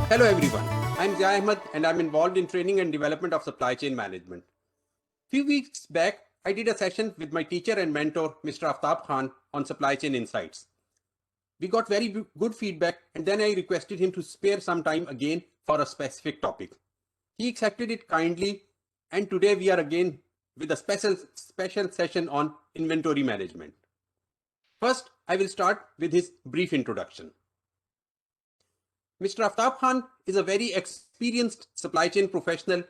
Hello everyone, I'm Zia Ahmed and I'm involved in training and development of supply chain management. Few weeks back, I did a session with my teacher and mentor, Mr. Aftab Khan, on supply chain insights. We got very good feedback and then I requested him to spare some time again for a specific topic. He accepted it kindly and today we are again with a special session on inventory management. First, I will start with his brief introduction. Mr. Aftab Khan is a very experienced supply chain professional,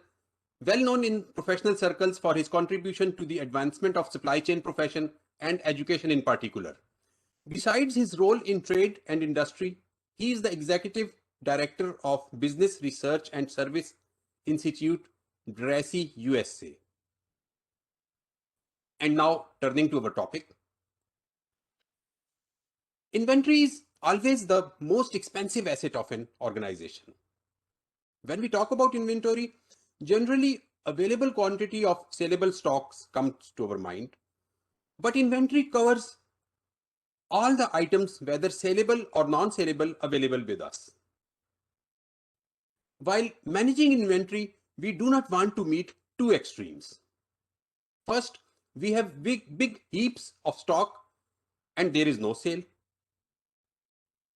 well known in professional circles for his contribution to the advancement of supply chain profession and education in particular. Besides his role in trade and industry, he is the executive director of Business Research and Service Institute, BRASI, USA. And now turning to our topic. Inventory is always the most expensive asset of an organization. When we talk about inventory, generally available quantity of saleable stocks comes to our mind, but inventory covers all the items, whether saleable or non-saleable, available with us. While managing inventory, we do not want to meet two extremes. First, we have big heaps of stock and there is no sale.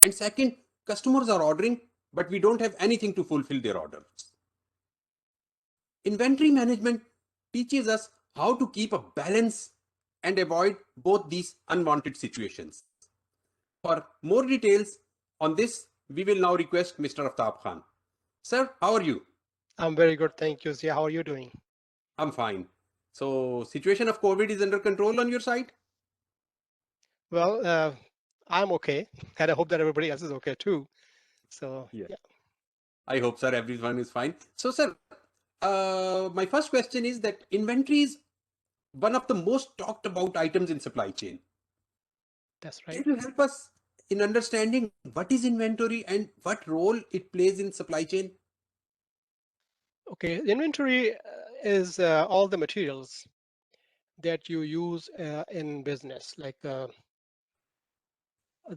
And second, customers are ordering, but we don't have anything to fulfill their orders. Inventory management teaches us how to keep a balance and avoid both these unwanted situations. For more details on this, we will now request Mr. Aftab Khan. Sir, how are you? I'm very good, thank you. Zia, how are you doing? I'm fine. So, situation of COVID is under control on your side? Well, I'm okay, and I hope that everybody else is okay too. So, Yeah. yeah. I hope, sir, everyone is fine. So, sir, my first question is that inventory is one of the most talked about items in supply chain. That's Can right. you help us in understanding what is inventory and what role it plays in supply chain? Okay, inventory is all the materials that you use in business, like the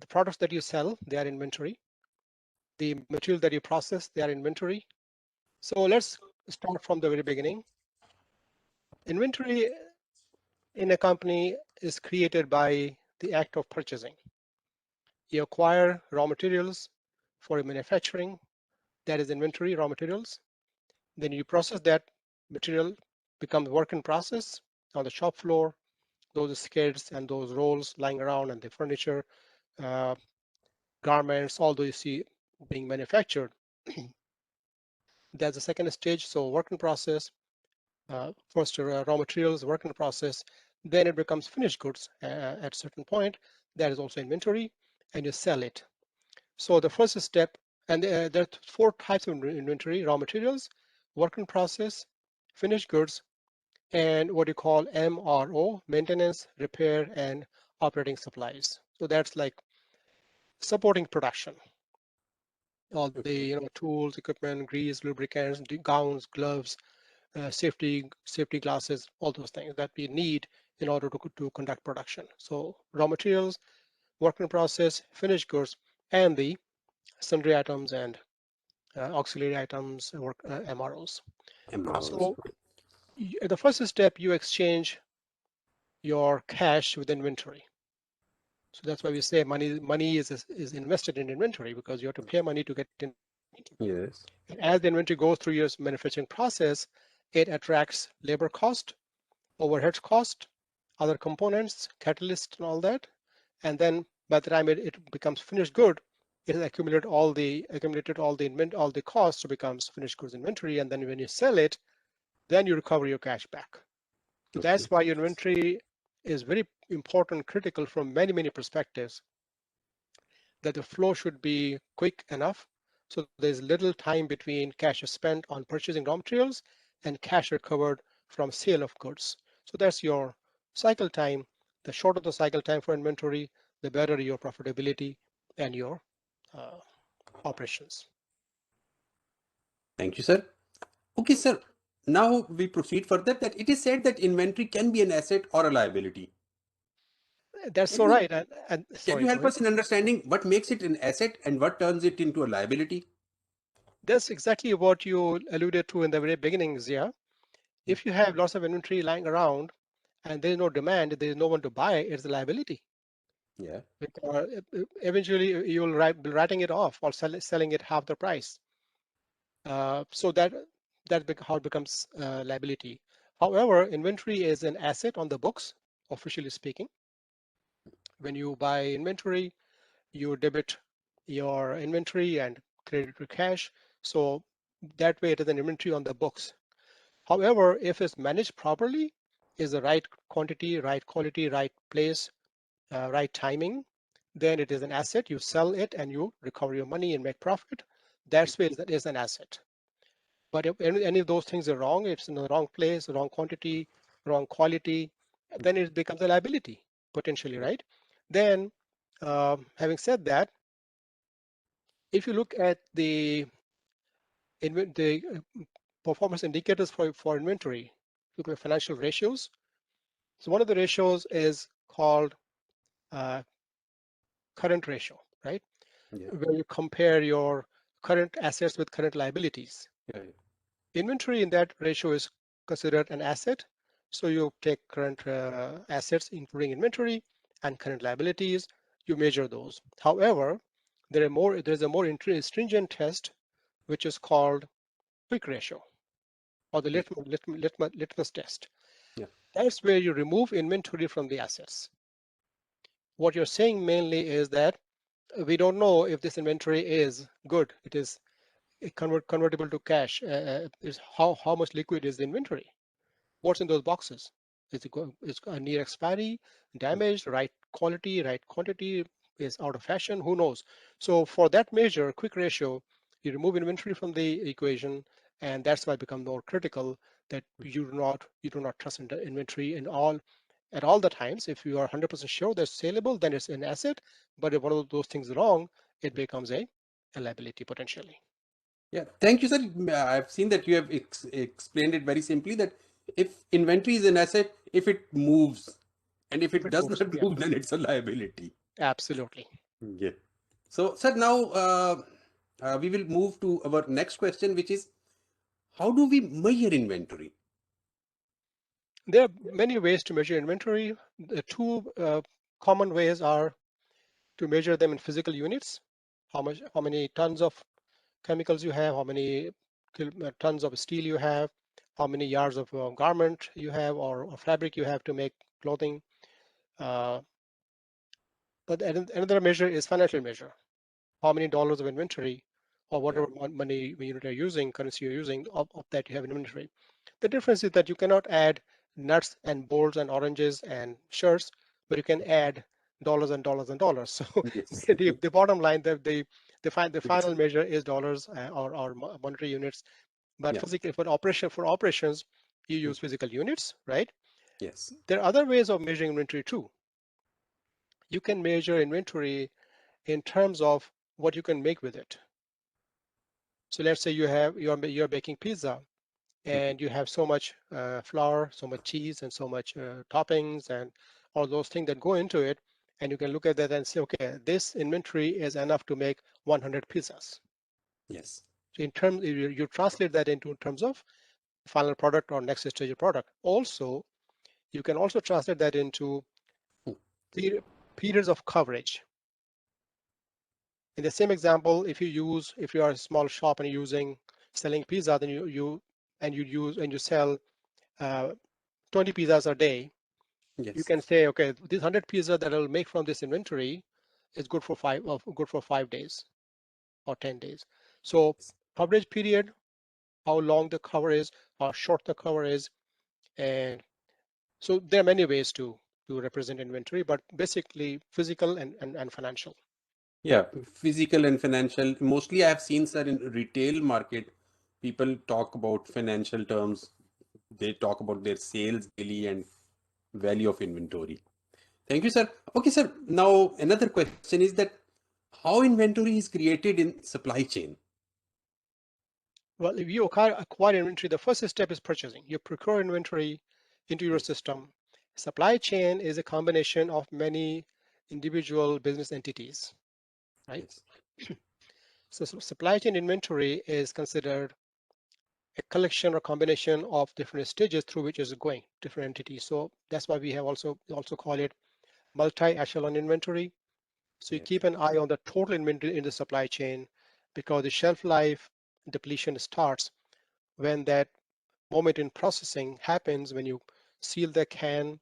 products that you sell, they are inventory. The material that you process, they are inventory. So let's start from the very beginning. Inventory in a company is created by the act of purchasing. You acquire raw materials for manufacturing, that is inventory, raw materials. Then you process that material, becomes work in process on the shop floor, those skids and those rolls lying around and the furniture, uh, garments, all those you see being manufactured. That's the second stage. So work in process, first raw materials, work in process, then it becomes finished goods at a certain point. That is also inventory, and you sell it. So the first step, and there are four types of inventory: raw materials, work in process, finished goods, and what you call MRO, maintenance, repair, and operating supplies. So that's like supporting production. All the tools, equipment, grease, lubricants, gowns, gloves, safety glasses, all those things that we need in order to conduct production. So raw materials, work in process, finished goods, and the sundry items and auxiliary items, work MROs. MROs. So the first step, you exchange your cash with inventory. So that's why we say money is invested in inventory, because you have to pay money to get in. Yes. And as the inventory goes through your manufacturing process, it attracts labor cost, overhead cost, other components, catalyst, and all that. And then by the time it becomes finished good, it has accumulated all the costs, so becomes finished goods inventory. And then when you sell it, then you recover your cash back. So Okay. that's why your inventory is very important, critical from many perspectives, that the flow should be quick enough. So there's little time between cash spent on purchasing raw materials and cash recovered from sale of goods. So that's your cycle time. The shorter the cycle time for inventory, the better your profitability and your uh, operations. Thank you, sir. Okay, sir. Now we proceed further that it is said that inventory can be an asset or a liability. That's Can so you, right. And can sorry, you go help ahead. us in understanding what makes it an asset and what turns it into a liability? That's exactly what you alluded to in the very beginning, Zia. If you have lots of inventory lying around and there's no demand, there's no one to buy, it's a liability. Yeah. Because eventually you will be writing it off or selling it half the price. So that how it becomes liability. However, inventory is an asset on the books, officially speaking. When you buy inventory, you debit your inventory and credit your cash. So that way it is an inventory on the books. However, if it's managed properly, is the right quantity, right quality, right place, right timing, then it is an asset. You sell it and you recover your money and make profit. That's where it is an asset. But if any of those things are wrong, it's in the wrong place, wrong quantity, wrong quality, then it becomes a liability potentially, right? Then, having said that, if you look at the performance indicators for inventory, look at financial ratios. So one of the ratios is called uh, current ratio, right? Yeah. Where you compare your current assets with current liabilities. Yeah. Inventory in that ratio is considered an asset. So you take current assets, including inventory and current liabilities, you measure those. However, there's a more stringent test, which is called quick ratio or the Yeah. litmus test. Yeah. That's where you remove inventory from the assets. What you're saying mainly is that we don't know if this inventory is good. It is convertible to cash. Is how much liquid is the inventory? What's in those boxes? Is it near expiry, damaged, right quality, right quantity, is out of fashion? Who knows? So for that measure, quick ratio, you remove inventory from the equation, and that's why it becomes more critical that you do not trust in the inventory in all at all the times. If you are 100% sure that's saleable, then it's an asset. But if one of those things is wrong, it becomes a liability potentially. Yeah, thank you, sir. I've seen that you have explained it very simply that if inventory is an asset, if it moves, and if If it it does moves, not yeah, move, then it's a liability. absolutely. Yeah. So, sir, now we will move to our next question, which is how do we measure inventory? There are many ways to measure inventory. The two common ways are to measure them in physical units, how many tons of chemicals you have, how many tons of steel you have, how many yards of garment you have or fabric you have to make clothing. Uh, but another measure is financial measure. How many dollars of inventory or Yeah. whatever money unit you're using, currency you're using, of that you have in inventory. The difference is that you cannot add nuts and bolts and oranges and shirts, but you can add dollars and dollars and dollars. So Yes. the bottom line, the Yes. final measure is dollars or monetary units. But Yeah. physically, for operations, you use physical units, right? Yes. There are other ways of measuring inventory too. You can measure inventory in terms of what you can make with it. So let's say you're baking pizza and you have so much flour, so much cheese, and so much toppings, and all those things that go into it. And you can look at that and say, okay, this inventory is enough to make 100 pizzas. Yes. So in terms, you translate that into terms of final product or next stage of product. Also, you can also translate that into periods of coverage. In the same example, if you are a small shop and you're selling pizza, then you sell 20 pizzas a day, you Yes. can say, okay, this 100 pizza that I'll make from this inventory is good for 5 days or 10 days. So coverage period, how long the cover is, how short the cover is, and so there are many ways to represent inventory, but basically physical and financial. Yeah, physical and financial. Mostly I have seen, sir, in retail market, people talk about financial terms. They talk about their sales daily and value of inventory. Thank you, sir. Okay, sir. Now another question is that how inventory is created in supply chain? Well, if you acquire inventory, the first step is purchasing. You procure inventory into your Yes. system. Supply chain is a combination of many individual business entities, right? Yes. So supply chain inventory is considered a collection or combination of different stages through which is going, different entities. So that's why we have also call it multi-echelon inventory. So you Yes. keep an eye on the total inventory in the supply chain, because the shelf life depletion starts when that moment in processing happens, when you seal the can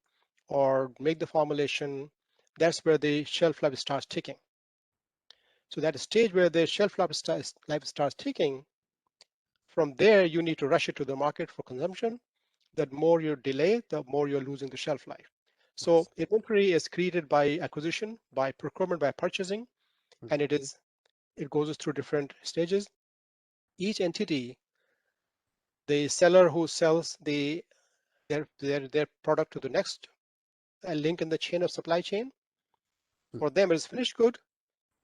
or make the formulation. That's where the shelf life starts ticking. So that stage where the shelf life starts ticking, from there you need to rush it to the market for consumption. The more you delay, the more you're losing the shelf life. So Yes. inventory is created by acquisition, by procurement, by purchasing, and it goes through different stages. Each entity, the seller who sells their product to the next link in the chain of supply chain, for them it is finished good,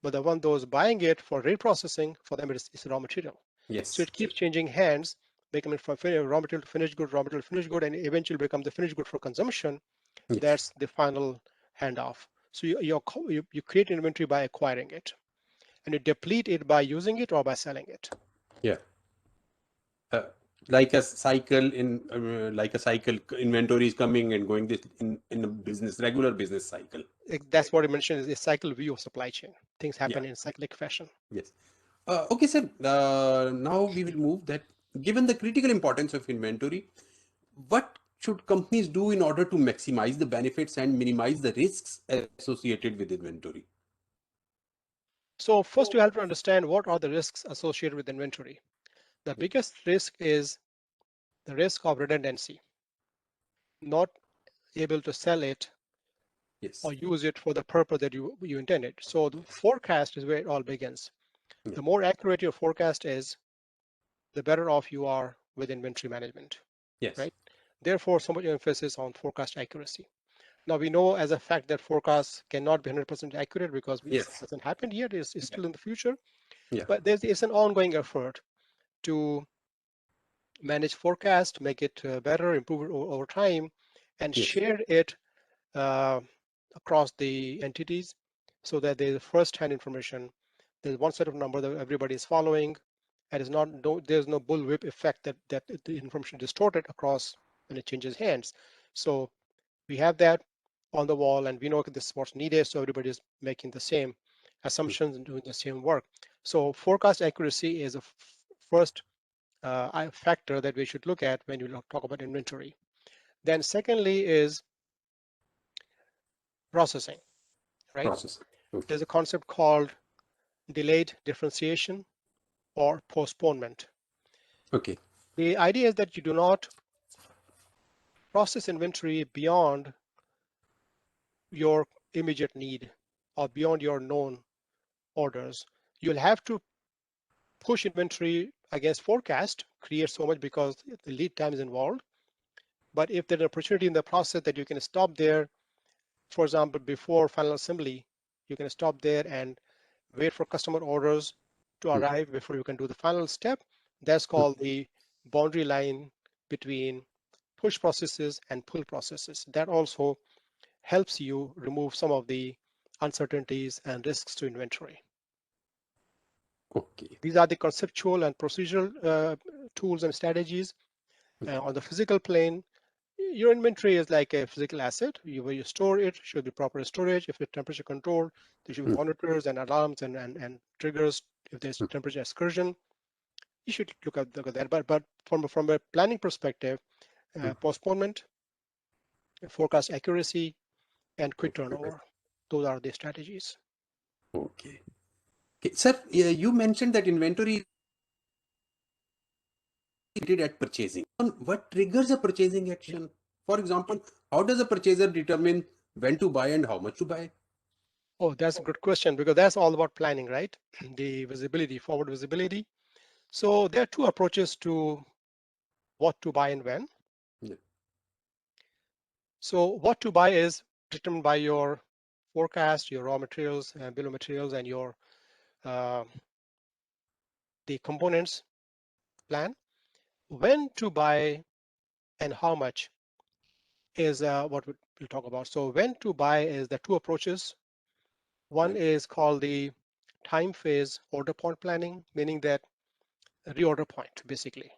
but the one those buying it for reprocessing, for them it's raw material. So Yes. it keeps changing hands, becoming from raw material to finished good, raw material to finished good, and eventually become the finished good for consumption. Yes. That's the final handoff. So you create inventory by acquiring it, and you deplete it by using it or by selling it. Yeah. Uh, like a cycle in like a cycle, inventory is coming and going, this in a business, regular business cycle. That's what I mentioned, is a cycle view of supply chain. Things Yeah. happen in cyclic fashion. Yes. Okay, sir. Now we will move that. Given the critical importance of inventory, what should companies do in order to maximize the benefits and minimize the risks associated with inventory? So first you have to understand what are the risks associated with inventory. The Yeah. biggest risk is the risk of redundancy, not able to sell it Yes. or use it for the purpose that you intended. So the forecast is where it all begins. Yeah. The more accurate your forecast is, the better off you are with inventory management, Yes. right? Therefore, so much emphasis on forecast accuracy. Now we know as a fact that forecasts cannot be 100% accurate because it Yes. hasn't happened yet. It's Yeah. still in the future. Yeah. But it's an ongoing effort to manage forecast, make it better, improve it over time, and Yes. share it uh, across the entities so that there's first-hand information. There's one set of number that everybody is following, and it's not there's no bullwhip effect that the information distorted across when it changes hands. So we have that on the wall, and we know this is what's needed, so everybody is making the same assumptions and doing the same work. So forecast accuracy is a first factor that we should look at when you talk about inventory. Then secondly is processing, right? Process. Okay. There's a concept called delayed differentiation or postponement. Okay. The idea is that you do not process inventory beyond your immediate need or beyond your known orders. You'll have to push inventory against forecast, create so much because the lead time is involved. But if there's an opportunity in the process that you can stop there, for example, before final assembly, you can stop there and wait for customer orders to Mm. arrive before you can do the final step. That's Mm. called the boundary line between push processes and pull processes. That also helps you remove some of the uncertainties and risks to inventory. Okay. These are the conceptual and procedural tools and strategies. On the physical plane, your inventory is like a physical asset. Where you store it should be proper storage. If it's temperature controlled, there should be Mm. monitors and alarms and triggers. If there's Mm. temperature excursion, you should look at that. But from a planning perspective, Mm. postponement, forecast accuracy, and quick Okay. turnover, those are the strategies. Okay. Okay. Sir, you mentioned that inventory is related at purchasing. What triggers a purchasing action? For example, how does a purchaser determine when to buy and how much to buy? Oh, that's a good question, because that's all about planning, right? The visibility, forward visibility. So there are two approaches to what to buy and when. Yeah. So what to buy is determined by your forecast, your raw materials, bill of materials, and your uh, the components plan. When to buy and how much is what we'll talk about. So when to buy is the two approaches. One Right. is called the time phase order point planning, meaning that reorder point basically.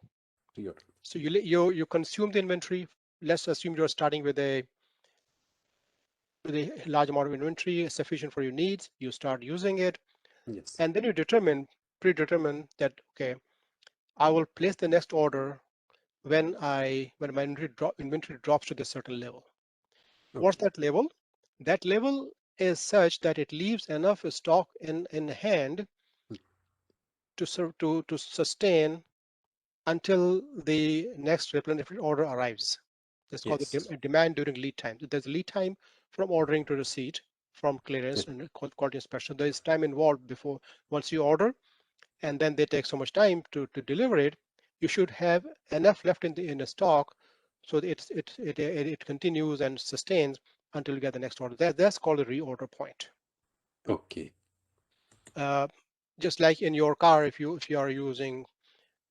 Reorder. So you consume the inventory. Let's assume you're starting with a large amount of inventory sufficient for your needs. You start using it, Yes. and then you predetermine that, okay, I will place the next order when my inventory drops to the certain level. What's Okay. that level? That level is such that it leaves enough stock in hand to sustain until the next replenishment order arrives. That's called the Yes. demand during lead time. So there's a lead time from ordering to receipt, from clearance Yes. and quality inspection. There is time involved before once you order, and then they take so much time to deliver it. You should have enough left in the stock so that it continues and sustains until you get the next order. That's called a reorder point. Okay. Uh, just like in your car, if you are using,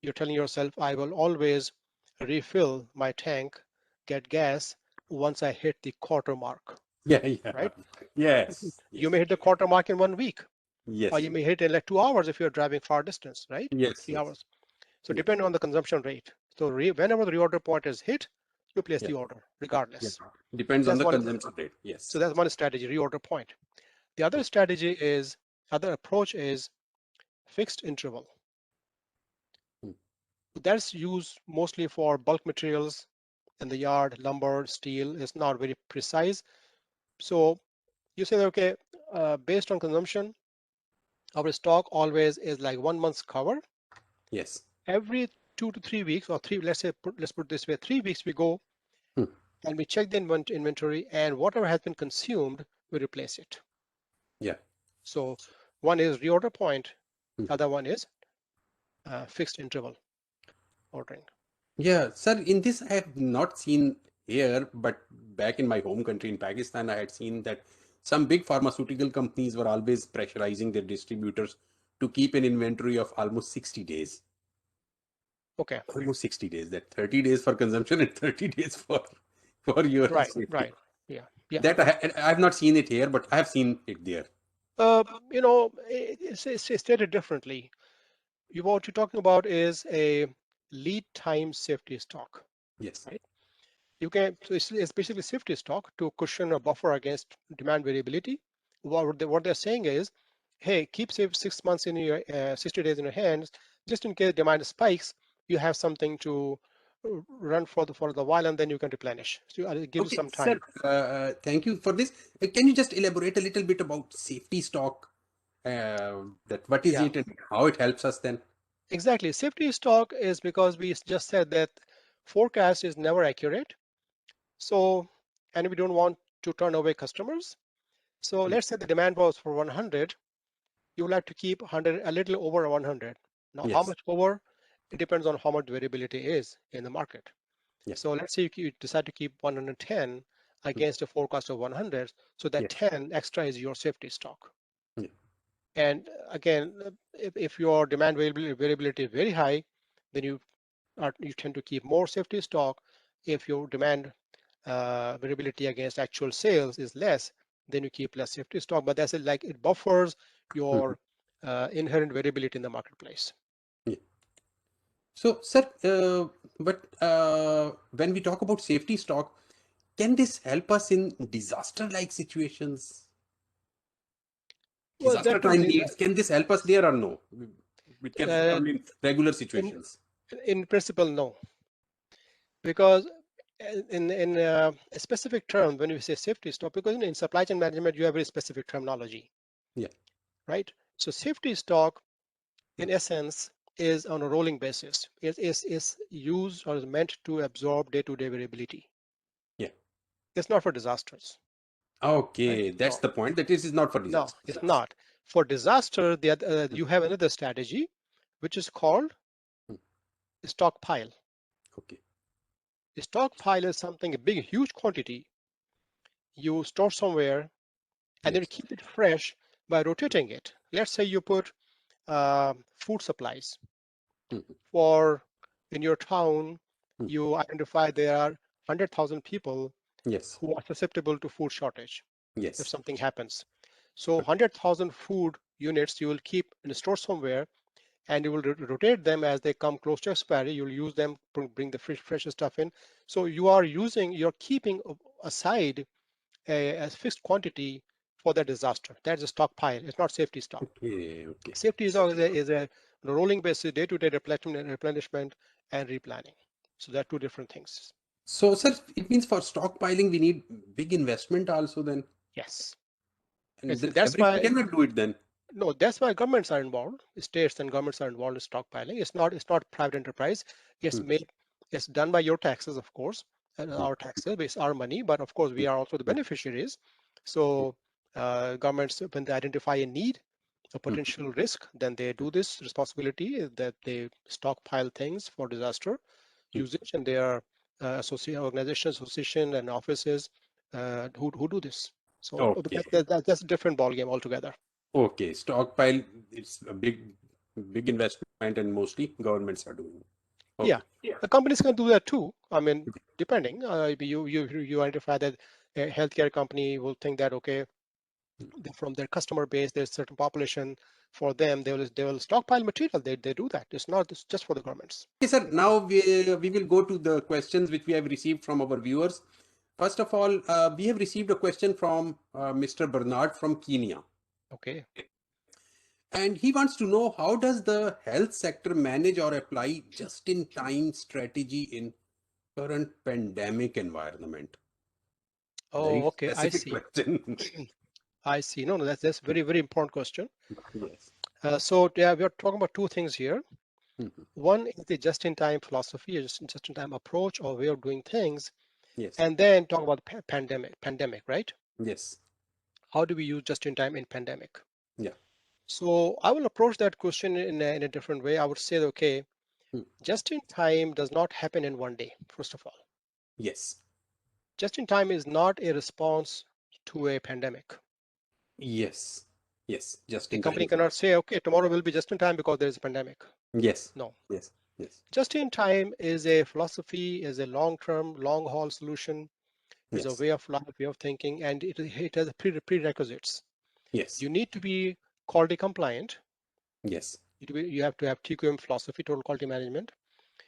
you're telling yourself, I will always refill my tank, get gas once I hit the quarter mark, Yeah. Yeah. right? Yes. You Yes. may hit the quarter mark in 1 week, or Yes. you may hit it in like 2 hours if you're driving far distance, right? Yes. Three Yes. hours. So Yes. depending on the consumption rate. So whenever the reorder point is hit, you place Yeah. the order Yeah. regardless. Depends on That's the one. consumption rate. So Yes. that's one strategy, reorder point. The other Okay. strategy is, other approach is fixed interval. Hmm. That's used mostly for bulk materials in the yard, lumber, steel. Is not very precise. So you say, okay, based on consumption, our stock always is like 1 month's cover. Yes. Every 2 to 3 weeks, or three, let's put it this way, 3 weeks we go Hmm. and we check the inventory, and whatever has been consumed, we replace it. Yeah. So one is reorder point, Hmm. the other one is fixed interval ordering. Yeah, sir, in this I have not seen here, but back in my home country in Pakistan, I had seen that some big pharmaceutical companies were always pressurizing their distributors to keep an inventory of almost 60 days. Okay, Almost 60 days, that 30 days for consumption and 30 days for your right, safety. right. Yeah, yeah. That I have not seen it here, but I have seen it there. It's stated differently. What you're talking about is a lead time safety stock, Yes. right? You can, so it's basically safety stock to cushion or buffer against demand variability. What they're saying is, hey, keep say 6 months in your 60 days in your hands, just in case demand spikes, you have something to run for the while, and then you can replenish. So it gives you Okay, some sir, time. thank you for this. Can you just elaborate a little bit about safety stock? That what is Yeah, it and how it helps us then? exactly. Safety stock is because we just said that forecast is never accurate. So, and we don't want to turn away customers. So Mm. let's say the demand was for 100. You would like to keep 100, a little over 100. Now, how Yes. much over? It depends on how much variability is in the market. Yeah. So let's say you decide to keep 110 Mm. against a forecast of 100. So that Yes. 10 extra is your safety stock. Yeah. And again, if your demand variability is very high, then you tend to keep more safety stock. If your demand variability against actual sales is less, then you keep less safety stock. But that's it, like it buffers Mhm. your inherent variability in the marketplace. Yeah. So, sir, but when we talk about safety stock, can this help us in disaster-like situations? Well, Disaster time definitely, needs, can this help us there or no? It can uh, only in regular in situations. in principle, no, because in a specific term, when you say safety stock, because in supply chain management you have very specific terminology, Yeah. right? So safety stock, in essence, is on a rolling basis. It is used or is meant to absorb day-to-day variability. Yeah. It's not for disasters, right? Okay, that's No, the point. That this is not for no, disasters. it's not. For disaster, Mm. you have another strategy, which is called Mm. stockpile. Okay. A stockpile is something, a big, huge quantity you store somewhere, and then you Yes. keep it fresh by rotating it. Let's say you put food supplies Mhm. for in your town, Mm. you identify there are 100,000 people Yes. who are susceptible to food shortage if Yes. something happens. So Okay. 100,000 food units you will keep in a store somewhere, and you will rotate them as they come close to expiry. You'll use them, bring the fresh stuff in. So you're keeping aside a fixed quantity for the disaster. That's a stockpile. It's not safety stock. Okay, okay. Safety is a rolling basis, day-to-day replenishment and replanning. So they're two different things. So, sir, it means for stockpiling, we need big investment also then. Yes. And then That's everyone why cannot do it then. no, that's why governments are involved. States and governments are involved in stockpiling. It's not private enterprise. It's Hmm, made it's done by your taxes, of course, and hmm, our taxes, it's our money, but of course hmm, we are also the hmm, beneficiaries. hmm, So governments, when they identify a need, a hmm, potential risk, then they do this responsibility that they stockpile things for disaster hmm. usage, and there are organizations, association, and offices who do this. So Okay, that's a different ballgame altogether. okay. Stockpile, it's a big investment and mostly governments are doing it. Yeah, Okay. Yeah. the companies can do that too. I mean, depending. You identify that a healthcare company will think that okay, from their customer base, there's certain population for them. They will stockpile material. They do that. It's just for the governments. Okay, sir. Now we will go to the questions which we have received from our viewers. First of all, we have received a question from Mr. Bernard from Kenya. Okay. And he wants to know how does the health sector manage or apply just-in-time strategy in current pandemic environment? Oh, Very okay. I specific see. question. I see. No, that's very important question. Yes. So yeah, we are talking about two things here. Mhm. One is the just-in-time philosophy, or just-in-time approach or way of doing things, Yes. and then talk about the pandemic, right? Yes. How do we use just-in-time in pandemic? Yeah. So I will approach that question in a different way. I would say, okay, Hmm. just in time does not happen in one day, first of all. Yes. Just in time is not a response to a pandemic. Yes. Yes. Just A in time company is not. cannot say, okay, tomorrow will be just in time because there is a pandemic. Yes. No. Yes. Yes. Just in time is a philosophy, is a long-term, long-haul solution, is a Yes. way of life, way of thinking, and it has prerequisites. Yes. You need to be quality compliant. Yes. You have to have TQM philosophy, total quality management.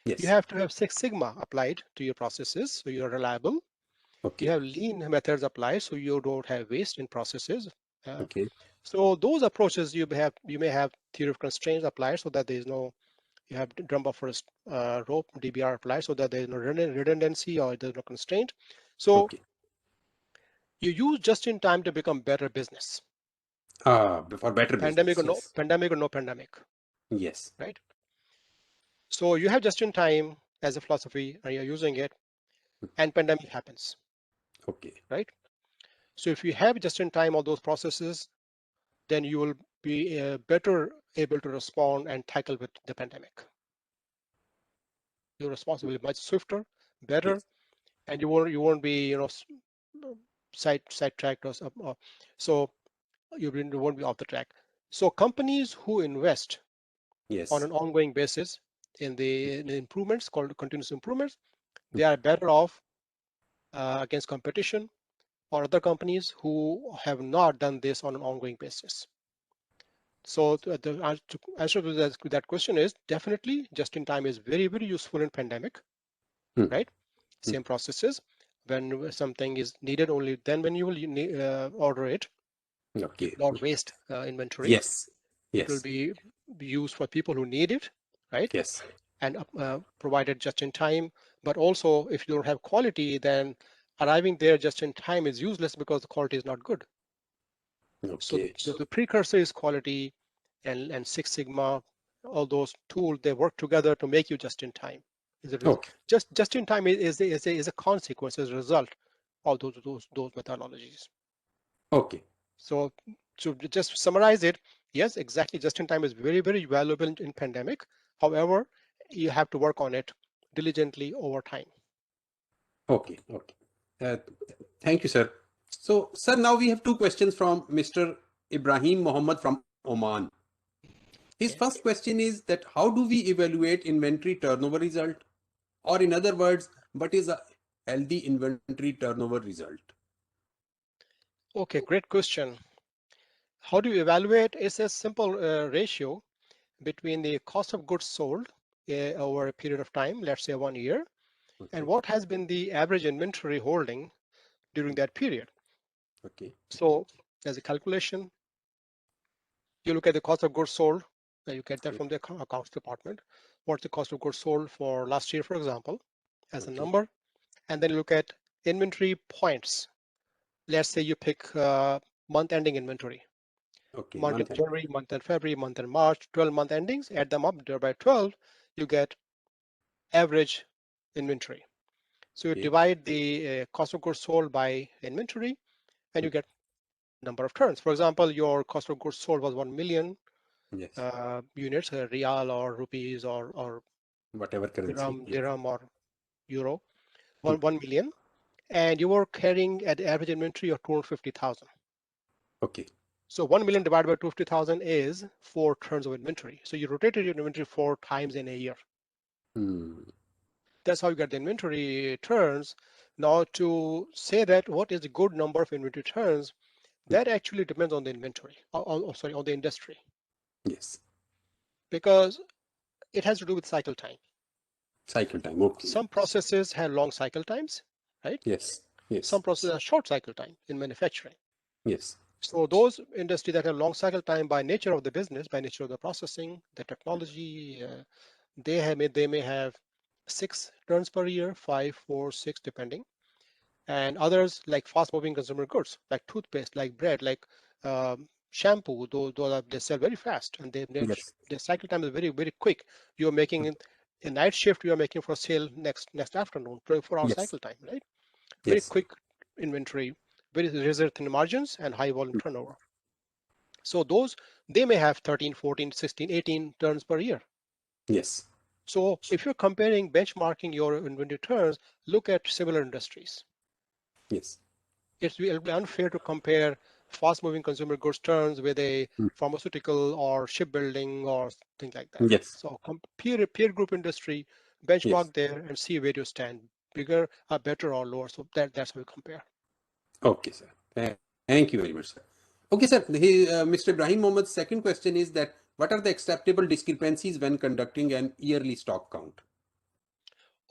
You Yes. have to have Six Sigma applied to your processes, so you're reliable. You Okay. have lean methods applied, so you don't have waste in processes. Uh, Okay. so those approaches you may have theory of constraints applied, so that there is no you have drum buffer rope DBR applied, so that there is no redundancy or there's no constraint. So Okay. you use just in time to become better business. For better Pandemic business. or no Yes. pandemic or no pandemic, Yes. right? So you have just in time as a philosophy, and you're using it, and pandemic happens, Okay. right? So if you have just in time all those processes, then you will be better able to respond and tackle with the pandemic. Your response will be much swifter, better, Yes. and you won't be sidetracked so you won't be off the track. So companies who invest on Yes. an ongoing basis in the improvements called continuous improvements, they are better off against competition or other companies who have not done this on an ongoing basis. So the answer to that question is definitely just in time is very useful in pandemic, Hmm. right? Hmm. Same processes. When something is needed, only then when you will order it, you Okay. will not waste inventory. Yes. It will Yes. be used for people who need it, right? Yes. And provided just in time. But also, if you don't have quality, then arriving there just in time is useless because the quality is not good. So Okay. the precursor is quality, and Six Sigma, all those tools, they work together to make you just in time. Okay. Just in time is a consequence, as a result of those methodologies. Okay. So to just summarize it, yes, exactly. Just in time is very valuable in pandemic. However, you have to work on it diligently over time. Okay. Okay. Uh, Thank you, sir. So, sir, now we have two questions from Mr. Ibrahim Mohammed from Oman. His Okay. first question is that how do we evaluate inventory turnover result? Or in other words, what is a healthy inventory turnover result? Okay, great question. How do you evaluate? It's a simple ratio between the cost of goods sold over a period of time, let's say 1 year, and Okay. what has been the average inventory holding during that period. Okay. So there's a calculation. You look at the cost of goods sold, and you get that Okay. from the accounts department. What's the cost of goods sold for last year, for example, as a Okay. number, and then you look at inventory points. Let's say you pick month-ending inventory, Okay. month in Month end. January, month in February, month in March, 12 month endings, add them up, divide by 12, you get average inventory. So you Okay. divide the cost of goods sold by inventory, and you get number of turns. For example, your cost of goods sold was 1 million Yes. units, real or rupees or Whatever currency. Yes. dirham or euro, Hmm. 1 million, and you were carrying at the average inventory of 250,000. Okay. So 1 million divided by 250,000 is 4 turns of inventory. So you rotated your inventory 4 times in a year. Hmm. That's how you get the inventory turns. Now to say that what is a good number of inventory turns, Hmm. that actually depends on the inventory, sorry, on the industry, Yes. because it has to do with cycle time. Cycle time. Okay. Some processes have long cycle times, right? Yes. Yes. Some processes have short cycle time in manufacturing. Yes. So those industries that have long cycle time by nature of the business, by nature of the processing, the technology, they may have 6 turns per year, 5, 4, 6, depending. And others like fast-moving consumer goods, like toothpaste, like bread, like shampoo. They sell very fast, and Yes. their cycle time is very very quick. You're making a night shift. You are making for sale next afternoon, 24-hour Yes. cycle time, right? Very Yes. quick inventory, very razor thin margins, and high volume turnover. So those, they may have 13, 14, 16, 18 turns per year. Yes. So if you're comparing, benchmarking your inventory turns, look at similar industries. Yes. It'll be unfair to compare fast-moving consumer goods turns with a Hmm. pharmaceutical or shipbuilding or things like that. Yes. So peer group industry, benchmark Yes. there and see where you stand, bigger, better or lower. So that's how we compare. Okay, sir. Thank you very much, sir. Okay, sir. Mr. Ibrahim Mohammad's second question is that what are the acceptable discrepancies when conducting an yearly stock count?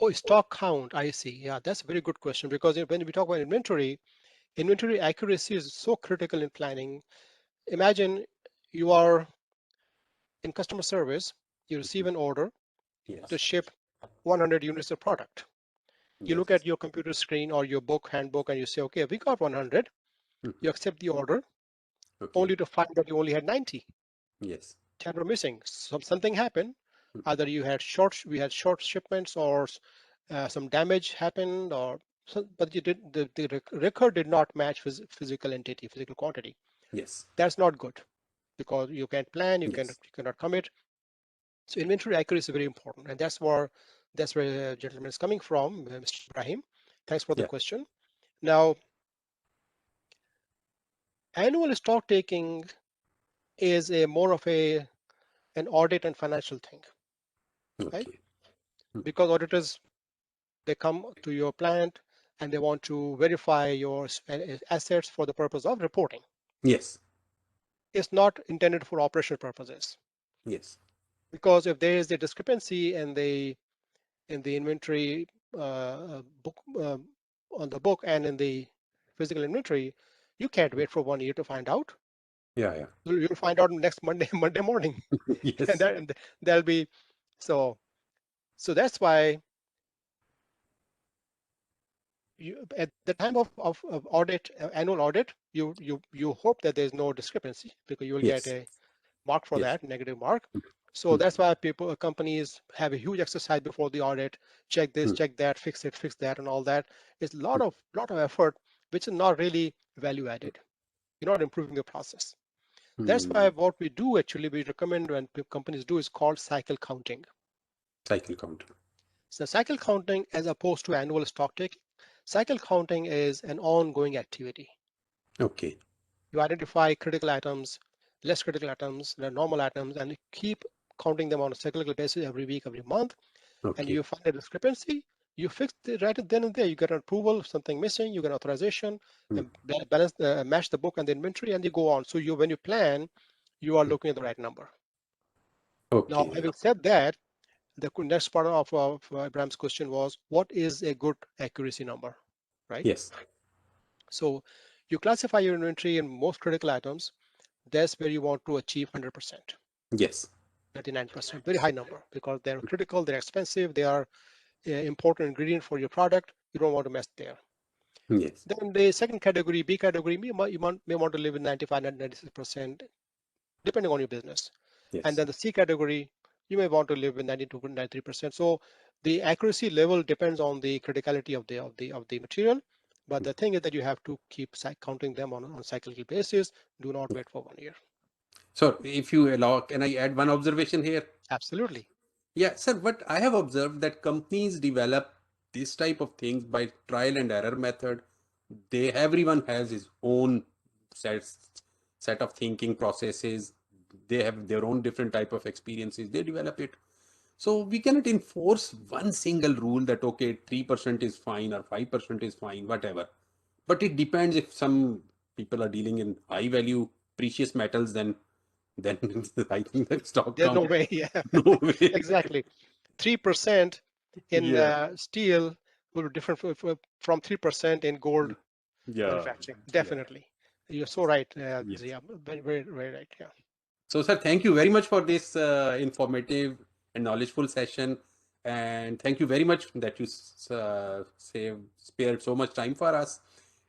Oh, stock count, I see. Yeah, that's a very good question, because when we talk about inventory accuracy is so critical in planning. Imagine you are in customer service, you receive an order to Yes. ship 100 units of product. You Yes. look at your computer screen or your handbook, and you say, okay, we got 100. Mhm. You accept the order, Okay. only to find that you only had 90. Yes. 10 were missing. Something happened. Mhm. Either we had short shipments, or some damage happened, or but you did the record did not match physical entity, physical quantity. Yes. That's not good, because you can't plan, you Yes. cannot commit. So inventory accuracy is very important, and that's where the gentleman is coming from, Mr. Ibrahim. Thanks for the Yeah. question. Now, annual stock taking is a more of an audit and financial thing, right? Okay. Mhm. Because auditors, they come to your plant and they want to verify your assets for the purpose of reporting. Yes. It's not intended for operational purposes, Yes. because if there is a discrepancy in the inventory book, on the book and in the physical inventory, you can't wait for 1 year to find out. Yeah. Yeah. You'll find out next Monday, Monday morning, and Yes. that'll be so. So that's why at the time of audit, annual audit, you hope that there's no discrepancy, because you will get Yes. a mark for Yes. that, negative mark. So Mhm. that's why companies have a huge exercise before the audit. Check this, Mhm. check that, fix that, and all that. It's a lot of effort, which is not really value added. You're not improving the process. That's why Mhm. what we do, actually, we recommend when companies do, is called cycle counting. Cycle count. So cycle counting, as opposed to annual stock taking, cycle counting is an ongoing activity. Okay. You identify critical items, less critical items, the normal items, and you keep counting them on a cyclical basis every week, every month, and Okay. you find a discrepancy, You fix it right then and there. You get an approval, something missing, you get authorization, and balance, match the book and the inventory, and you go on. So when you plan, you are looking at the right number. Now, Okay. having said that, the next part of Abraham's question was, what is a good accuracy number, right? Yes. So you classify your inventory in most critical items. That's where you want to achieve 100%, Yes. 99%, very high number, because they're critical, they're expensive, they are important ingredient for your product. You don't want to mess there. Yes. Then the second category, B category, you may want to live in 95, 96%, depending on your business. And Yes. then the C category, you may want to live with 92, 93%. So the accuracy level depends on the criticality of the material. But the thing is that you have to keep counting them on a cyclical basis. Do not wait for 1 year. So if you allow, can I add one observation here? Absolutely. Yeah, sir, what I have observed that companies develop this type of things by trial and error method. Everyone has his own set set of thinking processes. They have their own different type of experiences. They develop it. So we cannot enforce one single rule that okay, 3% is fine or 5% is fine, whatever. But it depends if some people are dealing in high value precious metals, then I think the stock There's count. no way. Yeah, No way. exactly. 3% in Yeah. steel will be different from 3% in gold Yeah. manufacturing. Yeah. Definitely. You're so right. Yes. Yeah, very, very, very right. Yeah. So, sir, thank you very much for this informative and knowledgeful session. And thank you very much that you spared so much time for us.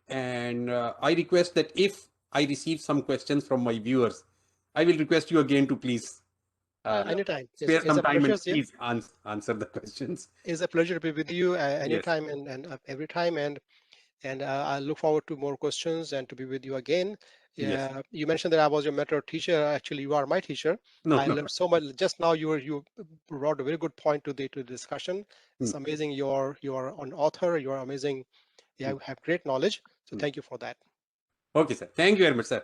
And I request that if I receive some questions from my viewers, I will request you again to please Anytime. spare It's some a time and pleasure. Yeah, please answer the questions. it's a pleasure to be with you Yes. anytime and every time. And I look forward to more questions and to be with you again. Yes. Yeah, you mentioned that I was your mentor teacher. Actually, you are my teacher. No, I no. learned so much. Just now, you brought a very good point to the discussion. Hmm, It's amazing. You're an author. You are amazing. hmm, You have great knowledge. So hmm. thank you for that. Okay, sir. Thank you very much, sir.